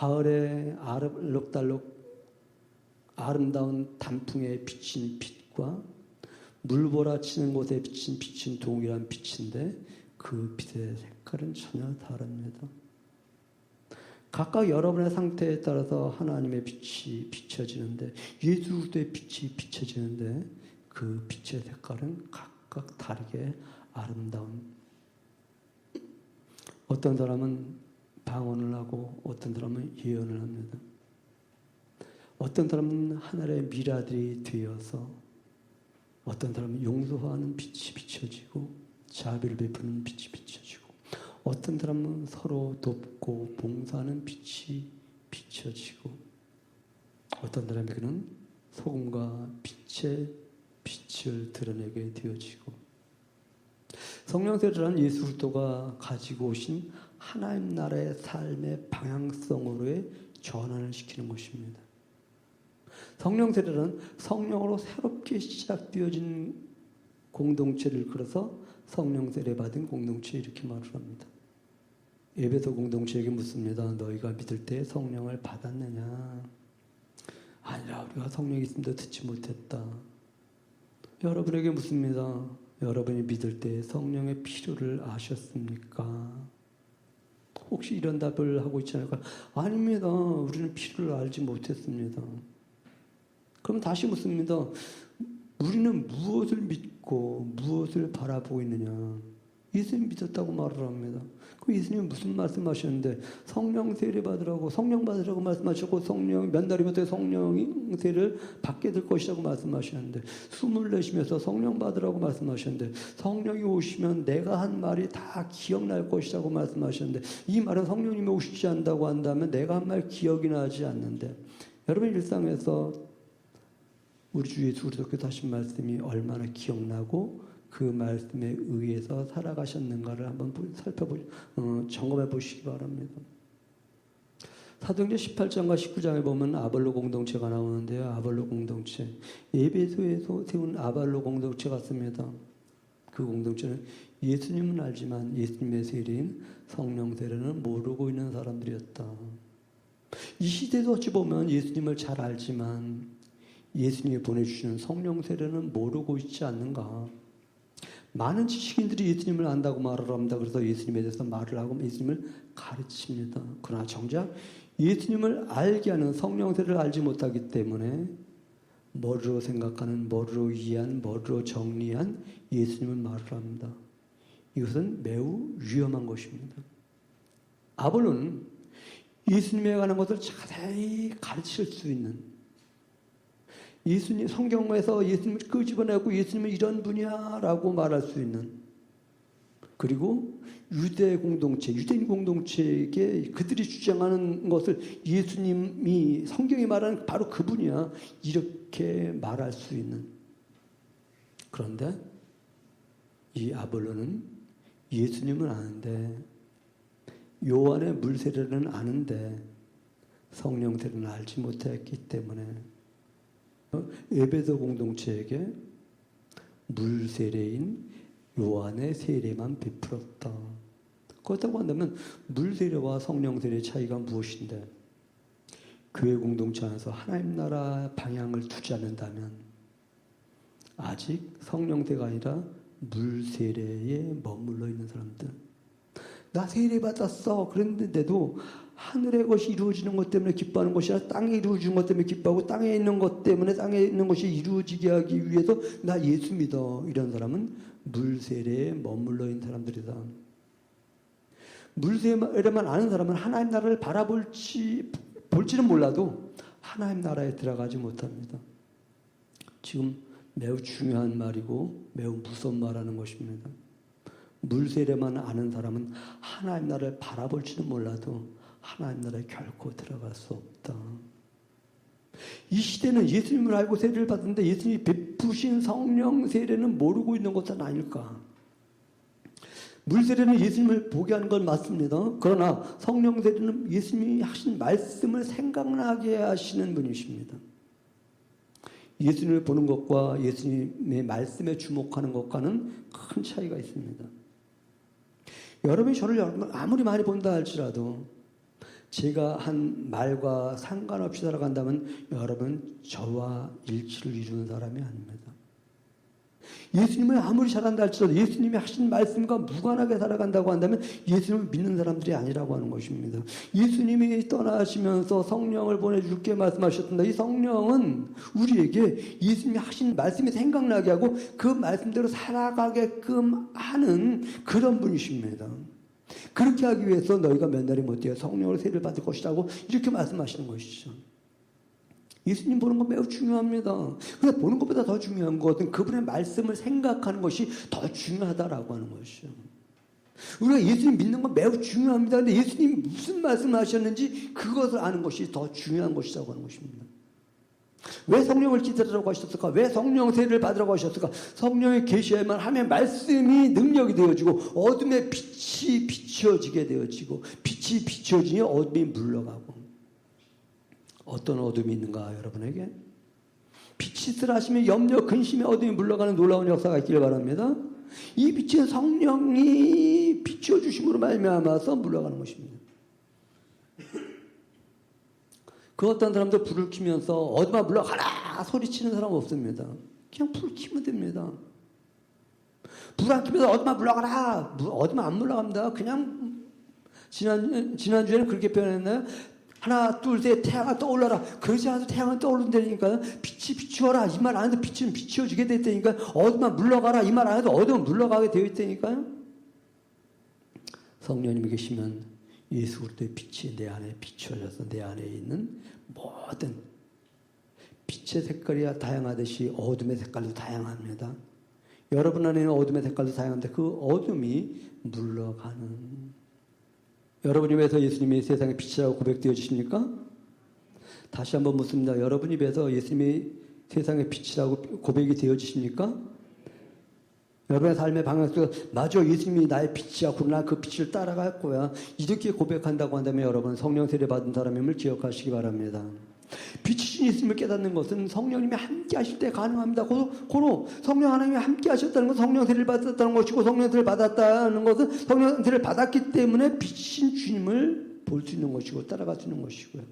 가을에 알록달록 아름다운 단풍에 비친 빛과 물보라치는 곳에 비친 동일한 빛인데 그 빛의 색깔은 전혀 다릅니다. 각각 여러분의 상태에 따라서 하나님의 빛이 비춰지는데, 예수 그리스도의 빛이 비춰지는데 그 빛의 색깔은 각각 다르게 아름다운. 어떤 사람은 방언을 하고 어떤 사람은 예언을 합니다. 어떤 사람은 하늘의 미라들이 되어서, 어떤 사람은 용서하는 빛이 비춰지고 자비를 베푸는 빛이 비춰지고, 어떤 사람은 서로 돕고 봉사하는 빛이 비춰지고, 어떤 사람에게는 소금과 빛의 빛을 드러내게 되어지고, 성령세례란 예수 그리스도가 가지고 오신 하나님 나라의 삶의 방향성으로의 전환을 시키는 것입니다. 성령세례는 성령으로 새롭게 시작되어진 공동체를 끌어서 성령세례 받은 공동체, 이렇게 말을 합니다. 에베소 공동체에게 묻습니다. 너희가 믿을 때 성령을 받았느냐? 아니라 우리가 성령이 있음도 듣지 못했다. 여러분에게 묻습니다. 여러분이 믿을 때 성령의 필요를 아셨습니까? 혹시 이런 답을 하고 있지 않을까? 아닙니다. 우리는 필요를 알지 못했습니다. 그럼 다시 묻습니다. 우리는 무엇을 믿고 무엇을 바라보고 있느냐? 예수님 믿었다고 말을 합니다. 그 예수님은 무슨 말씀하셨는데, 성령 세례 받으라고, 성령 받으라고 말씀하셨고, 성령 몇 날이면 성령 세례를 받게 될 것이라고 말씀하셨는데, 숨을 내쉬면서 성령 받으라고 말씀하셨는데, 성령이 오시면 내가 한 말이 다 기억날 것이라고 말씀하셨는데, 이 말은 성령님이 오시지 않는다고 한다면 내가 한 말 기억이 나지 않는데, 여러분 일상에서 우리 주 예수 그리스도께서 하신 말씀이 얼마나 기억나고 그 말씀에 의해서 살아가셨는가를 한번 점검해 보시기 바랍니다. 사도행전 18장과 19장에 보면 아볼로 공동체가 나오는데요. 아볼로 공동체, 에베소에서 세운 아볼로 공동체 같습니다. 그 공동체는 예수님은 알지만 예수님의 세례인 성령 세례는 모르고 있는 사람들이었다. 이 시대도 어찌 보면 예수님을 잘 알지만 예수님이 보내주시는 성령 세례는 모르고 있지 않는가. 많은 지식인들이 예수님을 안다고 말을 합니다. 그래서 예수님에 대해서 말을 하고 예수님을 가르칩니다. 그러나 정작 예수님을 알게 하는 성령 세례를 알지 못하기 때문에 머리로 생각하는, 머리로 이해한, 머리로 정리한 예수님을 말을 합니다. 이것은 매우 위험한 것입니다. 아볼로는 예수님에 관한 것을 자세히 가르칠 수 있는, 예수님 성경에서 예수님을 끄집어내고 예수님은 이런 분이야라고 말할 수 있는, 그리고 유대 공동체, 유대인 공동체에게 그들이 주장하는 것을 예수님이 성경이 말하는 바로 그분이야 이렇게 말할 수 있는. 그런데 이 아볼로는 예수님은 아는데, 요한의 물세례는 아는데 성령 세례는 알지 못했기 때문에 에베소 공동체에게 물세례인 요한의 세례만 베풀었다. 그렇다고 한다면 물세례와 성령 세례의 차이가 무엇인데, 교회 공동체 안에서 하나님 나라 방향을 두지 않는다면 아직 성령 세례가 아니라 물세례에 머물러 있는 사람들, 나 세례 받았어 그랬는데도 하늘의 것이 이루어지는 것 때문에 기뻐하는 것이 아니라 땅에 이루어지는 것 때문에 기뻐하고, 땅에 있는 것 때문에 땅에 있는 것이 이루어지게 하기 위해서 나 예수 믿어, 이런 사람은 물세례에 머물러 있는 사람들이다. 물세례만 아는 사람은 하나님 나라를 볼지는 몰라도 하나님 나라에 들어가지 못합니다. 지금 매우 중요한 말이고 매우 무서운 말하는 것입니다. 물세례만 아는 사람은 하나님 나라를 바라볼지는 몰라도 하나님 나라에 결코 들어갈 수 없다. 이 시대는 예수님을 알고 세례를 받는데 예수님이 베푸신 성령 세례는 모르고 있는 것은 아닐까. 물세례는 예수님을 보게 하는 건 맞습니다. 그러나 성령 세례는 예수님이 하신 말씀을 생각나게 하시는 분이십니다. 예수님을 보는 것과 예수님의 말씀에 주목하는 것과는 큰 차이가 있습니다. 여러분이 저를 아무리 많이 본다 할지라도 제가 한 말과 상관없이 살아간다면 여러분 저와 일치를 이루는 사람이 아닙니다. 예수님을 아무리 잘한다 할지라도 예수님이 하신 말씀과 무관하게 살아간다고 한다면 예수님을 믿는 사람들이 아니라고 하는 것입니다. 예수님이 떠나시면서 성령을 보내줄게 말씀하셨습니다. 이 성령은 우리에게 예수님이 하신 말씀이 생각나게 하고 그 말씀대로 살아가게끔 하는 그런 분이십니다. 그렇게 하기 위해서 너희가 몇 날이 못되어 성령으로 세례를 받을 것이라고 이렇게 말씀하시는 것이죠. 예수님 보는 건 매우 중요합니다. 그런데 보는 것보다 더 중요한 것은 그분의 말씀을 생각하는 것이 더 중요하다라고 하는 것이죠. 우리가 예수님 믿는 건 매우 중요합니다. 그런데 예수님이 무슨 말씀을 하셨는지 그것을 아는 것이 더 중요한 것이라고 하는 것입니다. 왜 성령을 기다리라고 하셨을까? 왜 성령 세례를 받으라고 하셨을까? 성령의 계시에만 하면 말씀이 능력이 되어지고 어둠의 빛이 비추어지게 되어지고 빛이 비추어지니 어둠이 물러가고. 어떤 어둠이 있는가 여러분에게? 빛이 쓰라시면 염려 근심의 어둠이 물러가는 놀라운 역사가 있기를 바랍니다. 이 빛은 성령이 비추어주심으로 말미암아서 물러가는 것입니다. 그 어떤 사람도 불을 켜면서 어둠아 물러가라 소리치는 사람 없습니다. 그냥 불 켜면 됩니다. 불 안 켜면서 어둠아 물러가라. 어둠아 안 물러갑니다. 그냥 지난주에는 그렇게 표현했나요? 하나 둘 셋 태양아 떠올라라. 그러지 않아도 태양은 떠오른다니까. 빛이 비추어라. 이 말 안 해도 빛은 비추어지게 됐다니까. 어둠아 물러가라. 이 말 안 해도 어둠은 물러가게 되어 있다니까요. 성령님이 계시면 예수 그리스도의 빛이 내 안에 비추어져서 내 안에 있는 모든 빛의 색깔이 다양하듯이 어둠의 색깔도 다양합니다. 여러분 안에 있는 어둠의 색깔도 다양한데 그 어둠이 물러가는. 여러분 입에서 예수님이 세상의 빛이라고 고백되어 주십니까? 다시 한번 묻습니다. 여러분 입에서 예수님이 세상의 빛이라고 고백이 되어 주십니까? 여러분의 삶의 방향 속에서 맞아 예수님이 나의 빛이야. 그럼 난 그 빛을 따라갈 거야. 이렇게 고백한다고 한다면 여러분 성령 세례 받은 사람임을 기억하시기 바랍니다. 빛이신 예수님을 깨닫는 것은 성령님이 함께 하실 때 가능합니다. 고로 성령 하나님이 함께 하셨다는 것은 성령 세례를 받았다는 것이고 성령 세례를 받았다는 것은 성령 세례를 받았기 때문에 빛이신 주님을 볼 수 있는 것이고 따라갈 수 있는 것이고요.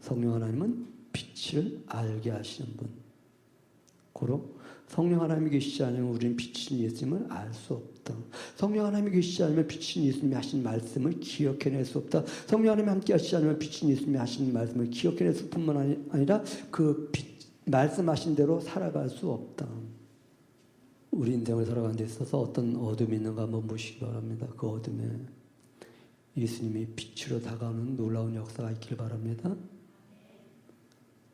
성령 하나님은 빛을 알게 하시는 분. 고로 성령 하나님이 계시지 않으면 우리는 빛이신 예수님을 알 수 없다. 성령 하나님이 계시지 않으면 빛이신 예수님이 하신 말씀을 기억해낼 수 없다. 성령 하나님이 함께 하시지 않으면 빛이신 예수님이 하신 말씀을 기억해낼 뿐만 아니라 그 말씀하신 대로 살아갈 수 없다. 우리 인생을 살아가는 데 있어서 어떤 어둠이 있는가 한번 보시기 바랍니다. 그 어둠에 예수님이 빛으로 다가오는 놀라운 역사가 있길 바랍니다.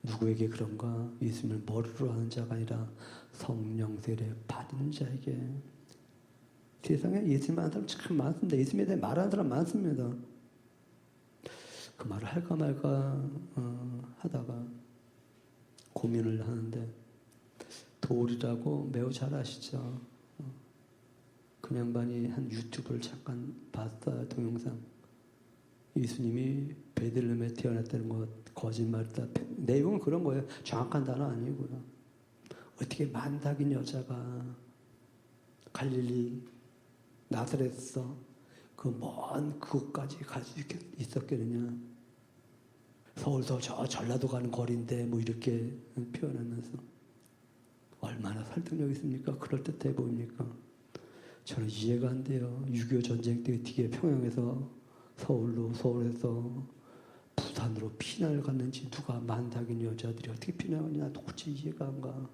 누구에게 그런가? 예수님을 머리로 하는 자가 아니라 성령 세례 받은 자에게. 세상에 예수님 하는 사람 참 많습니다. 예수님에 대해 말하는 사람 많습니다. 그 말을 할까 말까 하다가 고민을 하는데 도울이라고 매우 잘 아시죠? 그 양반이 한 유튜브를 잠깐 봤어요. 동영상. 예수님이 베들레헴에 태어났다는 것 거짓말이다. 내용은 그런 거예요. 정확한 단어 아니고요. 어떻게 만삭인 여자가 갈릴리 나사렛에서 그 먼 그곳까지 갈 수 있었겠느냐. 서울서 저 전라도 가는 거리인데 뭐 이렇게 표현하면서 얼마나 설득력 있습니까? 그럴듯해 보입니까? 저는 이해가 안 돼요. 6.25 전쟁 때 어떻게 평양에서 서울에서 부산으로 피난을 갔는지 누가 만삭인 여자들이 어떻게 피난을 가냐 도대체 이해가 안 가.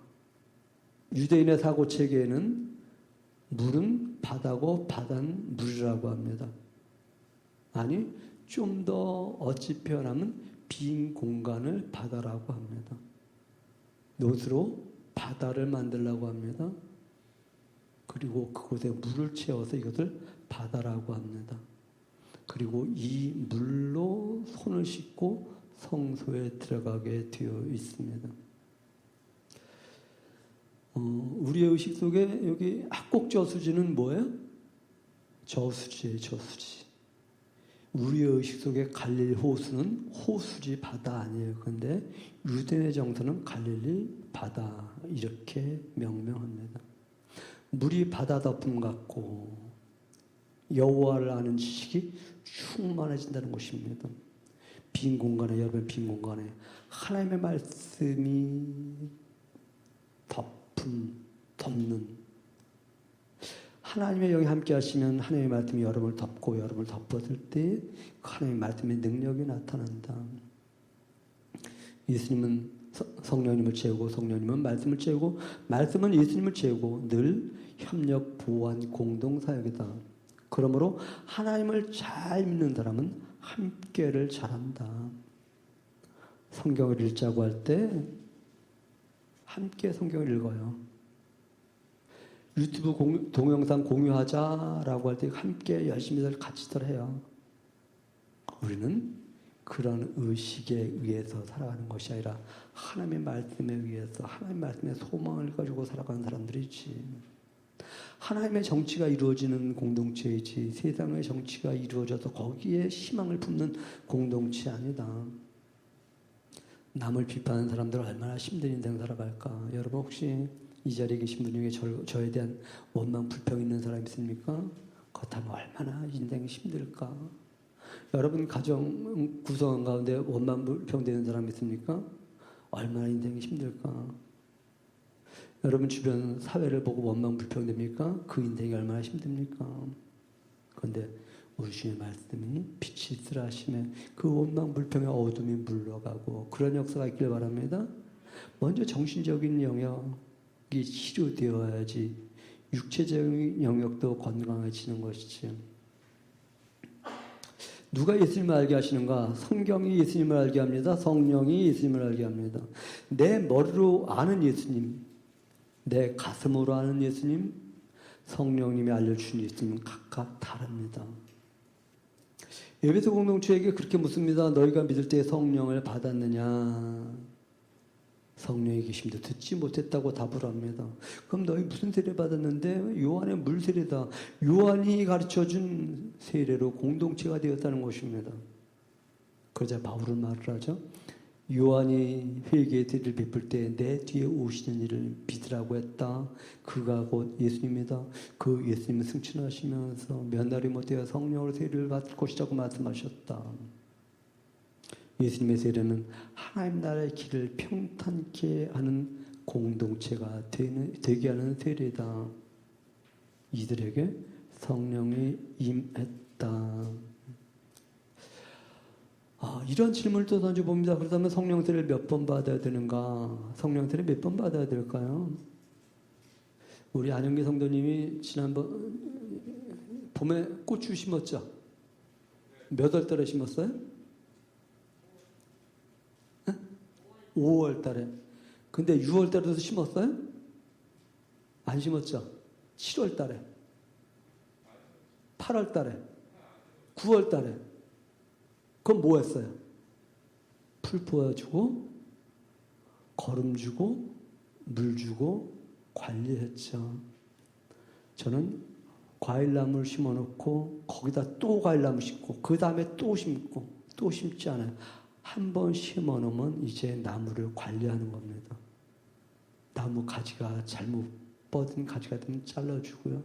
유대인의 사고체계에는 물은 바다고 바다는 물이라고 합니다. 아니 좀 더 어찌 표현하면 빈 공간을 바다라고 합니다. 노스로 바다를 만들라고 합니다. 그리고 그곳에 물을 채워서 이것을 바다라고 합니다. 그리고 이 물로 손을 씻고 성소에 들어가게 되어 있습니다. 우리의 의식 속에 여기 합곡저수지는 뭐예요? 저수지예요. 저수지. 우리의 의식 속에 갈릴리 호수는 호수지 바다 아니에요. 그런데 유대인의 정서는 갈릴리 바다 이렇게 명명합니다. 물이 바다 덮음 같고 여호와를 아는 지식이 충만해진다는 것입니다. 빈 공간에, 여러분 빈 공간에 하나님의 말씀이 덮는 하나님의 영이 함께 하시면 하나님의 말씀이 여러분을 덮고 여러분을 덮었을 때 하나님의 말씀의 능력이 나타난다. 예수님은 성령님을 채우고 성령님은 말씀을 채우고 말씀은 예수님을 채우고 늘 협력, 보완, 공동 사역이다. 그러므로 하나님을 잘 믿는 사람은 함께를 잘한다. 성경을 읽자고 할 때 함께 성경을 읽어요. 유튜브 동영상 공유하자라고 할 때 함께 열심히들 같이들 해요. 우리는 그런 의식에 의해서 살아가는 것이 아니라 하나님의 말씀에 의해서 하나님의 말씀의 소망을 가지고 살아가는 사람들이지. 하나님의 정치가 이루어지는 공동체이지 세상의 정치가 이루어져서 거기에 희망을 품는 공동체 아니다. 남을 비판하는 사람들 얼마나 힘든 인생 살아갈까. 여러분 혹시 이 자리에 계신 분 중에 저에 대한 원망 불평 있는 사람 있습니까? 그렇다면 얼마나 인생이 힘들까. 여러분 가정 구성원 가운데 원망 불평 되는 사람 있습니까? 얼마나 인생이 힘들까. 여러분 주변 사회를 보고 원망 불평 됩니까? 그 인생이 얼마나 힘듭니까? 그런데 우리 주의 말씀이 빛이 있으라 하시면 그 원망 불평의 어둠이 물러가고 그런 역사가 있길 바랍니다. 먼저 정신적인 영역이 치료되어야지 육체적인 영역도 건강해지는 것이지. 누가 예수님을 알게 하시는가? 성경이 예수님을 알게 합니다. 성령이 예수님을 알게 합니다. 내 머리로 아는 예수님, 내 가슴으로 아는 예수님, 성령님이 알려주신 예수님은 각각 다릅니다. 에베소 공동체에게 그렇게 묻습니다. 너희가 믿을 때 성령을 받았느냐? 성령이 계심도 듣지 못했다고 답을 합니다. 그럼 너희 무슨 세례 받았는데? 요한의 물 세례다. 요한이 가르쳐준 세례로 공동체가 되었다는 것입니다. 그러자 바울은 말을 하죠. 요한이 회개의 세례를 베풀 때 내 뒤에 오시는 이를 믿으라고 했다. 그가 곧 예수님이다. 그 예수님은 승천하시면서 몇 날이 못되어 성령으로 세례를 받을 것이라고 말씀하셨다. 예수님의 세례는 하나님 나라의 길을 평탄케 하는 공동체가 되게 하는 세례다. 이들에게 성령이 임했다. 이런 질문을 또 던져봅니다. 그렇다면 성령 세례를 몇 번 받아야 되는가? 성령 세례 몇 번 받아야 될까요? 우리 안영기 성도님이 지난번 봄에 고추 심었죠? 몇 월 달에 심었어요? 5월 달에. 근데 6월 달에도 심었어요? 안 심었죠? 7월 달에. 8월 달에. 9월 달에. 그럼 뭐 했어요? 풀 뿌려주고, 거름 주고, 물 주고, 관리했죠. 저는 과일나무를 심어 놓고, 거기다 또 과일나무 심고, 그 다음에 또 심고, 또 심지 않아요. 한 번 심어 놓으면 이제 나무를 관리하는 겁니다. 나무 가지가 잘못 뻗은 가지가 되면 잘라주고요.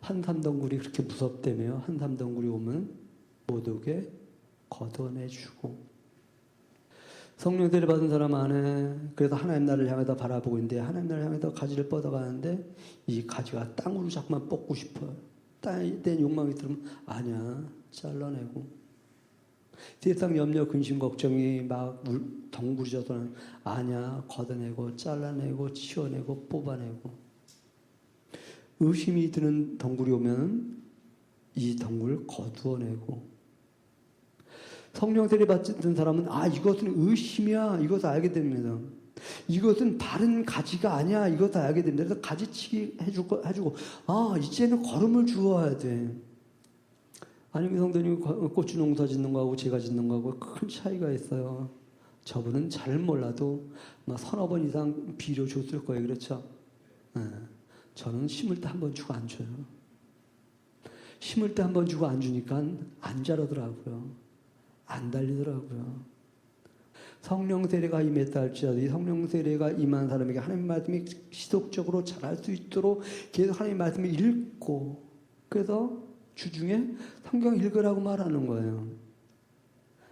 한삼덩굴이 그렇게 무섭다며요. 한삼덩굴이 오면 못 오게 걷어내주고. 성령 세례 받은 사람 안에 그래서 하나님 나라를 향해서 바라보고 있는데 하나님 나라를 향해서 가지를 뻗어가는데 이 가지가 땅으로 자꾸만 뻗고 싶어요. 땅에 대한 욕망이 들으면 아니야, 잘라내고. 세상 염려, 근심, 걱정이 막 덩굴져서는 아니야, 걷어내고 잘라내고 치워내고 뽑아내고. 의심이 드는 덩굴이 오면 이 덩굴을 거두어내고. 성령 세례 받은 사람은 이것은 의심이야, 이것을 알게 됩니다. 이것은 바른 가지가 아니야, 이것을 알게 됩니다. 그래서 가지치기 해주고 이제는 걸음을 주어야 돼. 안영기 성도님 고추 농사 짓는 거하고 제가 짓는 거하고 큰 차이가 있어요. 저분은 잘 몰라도 서너 번 이상 비료 줬을 거예요. 그렇죠? 네. 저는 심을 때 한 번 주고 안 줘요. 심을 때 한 번 주고 안 주니까 안 자라더라고요. 안 달리더라고요. 성령 세례가 임했다 할지라도 이 성령 세례가 임한 사람에게 하나님 말씀이 지속적으로 자랄 수 있도록 계속 하나님 말씀을 읽고, 그래서 주중에 성경 읽으라고 말하는 거예요.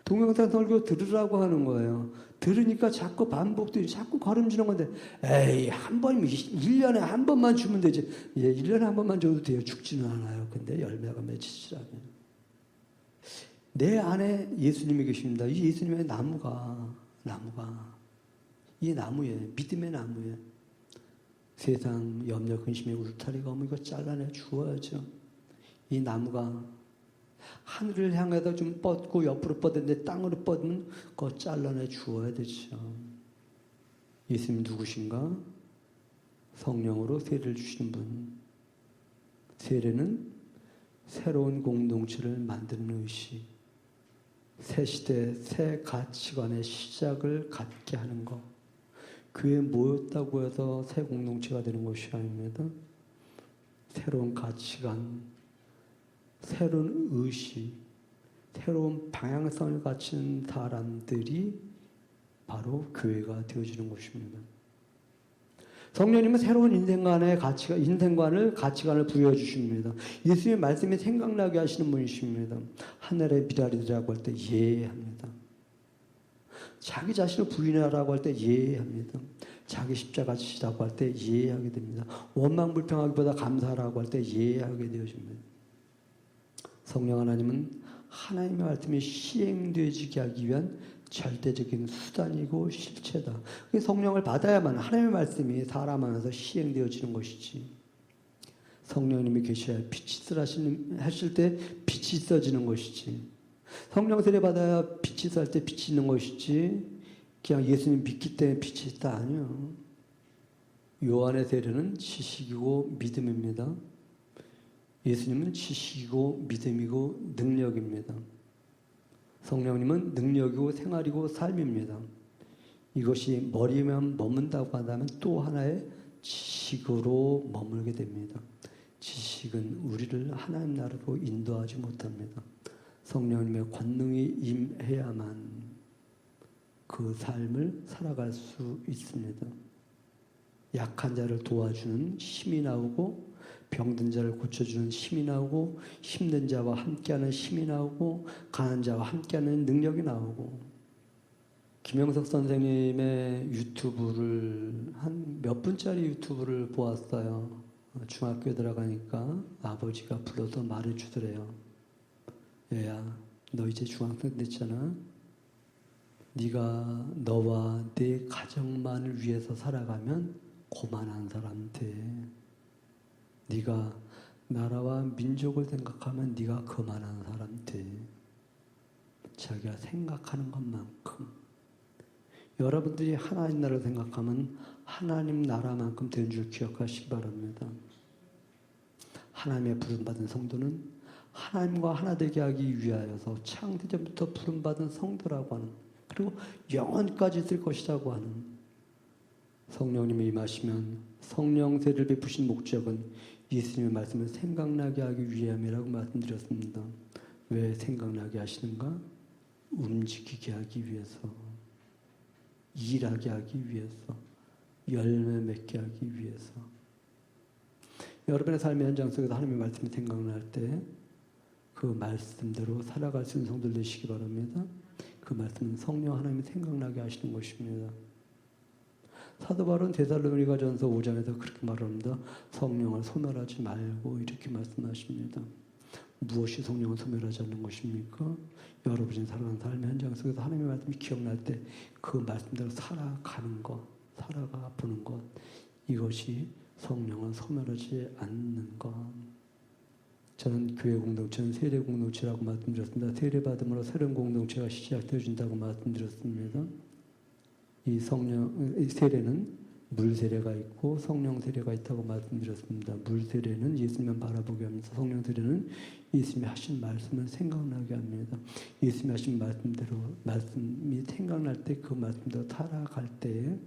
동영상 설교 들으라고 하는 거예요. 들으니까 자꾸 반복들이 자꾸 걸음지는 건데, 에이, 한 번이면 1년에 한 번만 주면 되지. 예, 1년에 한 번만 줘도 돼요. 죽지는 않아요. 근데 열매가 맺히시라면. 내 안에 예수님이 계십니다. 이 예수님의 나무가, 이 나무에, 믿음의 나무에 세상 염려, 근심의 울타리가 오면 이거 잘라내 주어야죠. 이 나무가 하늘을 향해서 좀 뻗고 옆으로 뻗는데 땅으로 뻗으면 그거 잘라내 주어야 되죠. 예수님 누구신가? 성령으로 세례를 주시는 분. 세례는 새로운 공동체를 만드는 의식. 새 시대, 새 가치관의 시작을 갖게 하는 것. 교회에 모였다고 해서 새 공동체가 되는 것이 아닙니다. 새로운 가치관, 새로운 의식, 새로운 방향성을 갖춘 사람들이 바로 교회가 되어지는 것입니다. 성령님은 새로운 인생관을 가치관을 부여해 주십니다. 예수님의 말씀이 생각나게 하시는 분이십니다. 하늘의 미랄이라고 할 때 예합니다. 자기 자신을 부인하라고 할 때 예합니다. 자기 십자가 지시라고 할 때 예하게 됩니다. 원망불평하기보다 감사하라고 할 때 예하게 되어집니다. 성령 하나님은 하나님의 말씀이 시행되어지게 하기 위한 절대적인 수단이고 실체다. 성령을 받아야만 하나님의 말씀이 사람 안에서 시행되어지는 것이지. 성령님이 계셔야 빛이 하실 때 빛이 있어지는 것이지. 성령 세례 받아야 빛이 있을 때 빛이 있는 것이지. 그냥 예수님 믿기 때문에 빛이 있다 아니요. 요한의 세례는 지식이고 믿음입니다. 예수님은 지식이고 믿음이고 능력입니다. 성령님은 능력이고 생활이고 삶입니다. 이것이 머리에만 머문다고 한다면 또 하나의 지식으로 머물게 됩니다. 지식은 우리를 하나님 나라로 인도하지 못합니다. 성령님의 권능이 임해야만 그 삶을 살아갈 수 있습니다. 약한 자를 도와주는 힘이 나오고 병든 자를 고쳐주는 힘이 나오고 힘든 자와 함께하는 힘이 나오고 강한 자와 함께하는 능력이 나오고 김영석 선생님의 유튜브를 한 몇 분짜리 유튜브를 보았어요. 중학교에 들어가니까 아버지가 불러서 말해주더래요. 얘야, 너 이제 중학생 됐잖아. 네가 너와 네 가정만을 위해서 살아가면 고만한 사람 돼. 네가 나라와 민족을 생각하면 네가 그만한 사람 돼. 자기가 생각하는 것만큼. 여러분들이 하나님 나라를 생각하면 하나님 나라만큼 된 줄 기억하시기 바랍니다. 하나님의 부름받은 성도는 하나님과 하나 되게 하기 위하여서 창세전부터 부름받은 성도라고 하는, 그리고 영원까지 있을 것이라고 하는, 성령님이 임하시면 성령 세례를 베푸신 목적은 예수님의 말씀을 생각나게 하기 위함이라고 말씀드렸습니다. 왜 생각나게 하시는가? 움직이게 하기 위해서, 일하게 하기 위해서, 열매 맺게 하기 위해서. 여러분의 삶의 현장 속에서 하나님의 말씀이 생각날 때 그 말씀대로 살아갈 수 있는 성도들 되시기 바랍니다. 그 말씀은 성령 하나님이 생각나게 하시는 것입니다. 사도 바울은 데살로니가전서 5장에서 그렇게 말합니다. 성령을 소멸하지 말고 이렇게 말씀하십니다. 무엇이 성령을 소멸하지 않는 것입니까? 여러분이 살아가는 삶의 현장 속에서 하나님의 말씀이 기억날 때 그 말씀대로 살아가는 것, 살아가 보는 것, 이것이 성령을 소멸하지 않는 것. 저는 교회 공동체는 세례 공동체라고 말씀드렸습니다. 세례 받음으로 새로운 공동체가 시작되어진다고 말씀드렸습니다. 이 세례는 물 세례가 있고 성령 세례가 있다고 말씀드렸습니다. 물 세례는 예수님만 바라보게 합니다. 성령 세례는 예수님이 하신 말씀을 생각나게 합니다. 예수님이 하신 말씀대로 말씀이 생각날 때 그 말씀대로 살아갈 때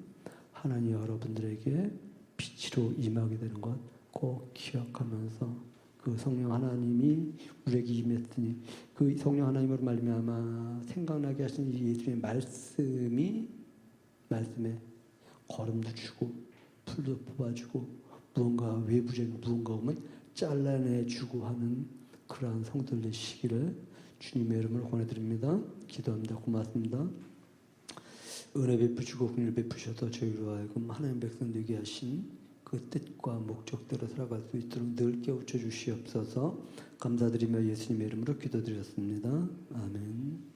하나님 여러분들에게 빛으로 임하게 되는 것 꼭 기억하면서 그 성령 하나님이 우리에게 임했으니 그 성령 하나님으로 말미암아 생각나게 하신 이 예수님의 말씀에 걸음도 주고 풀도 뽑아주고 무언가 외부적인 무언가 오면 잘라내주고 하는 그러한 성도들 되시기를 주님의 이름으로 권해드립니다. 기도합니다. 고맙습니다. 은혜 베푸시고 긍휼 베푸셔서 저희로 하여금 하나님 백성 되게 하신 그 뜻과 목적대로 살아갈 수 있도록 늘 깨우쳐 주시옵소서. 감사드리며 예수님의 이름으로 기도드렸습니다. 아멘.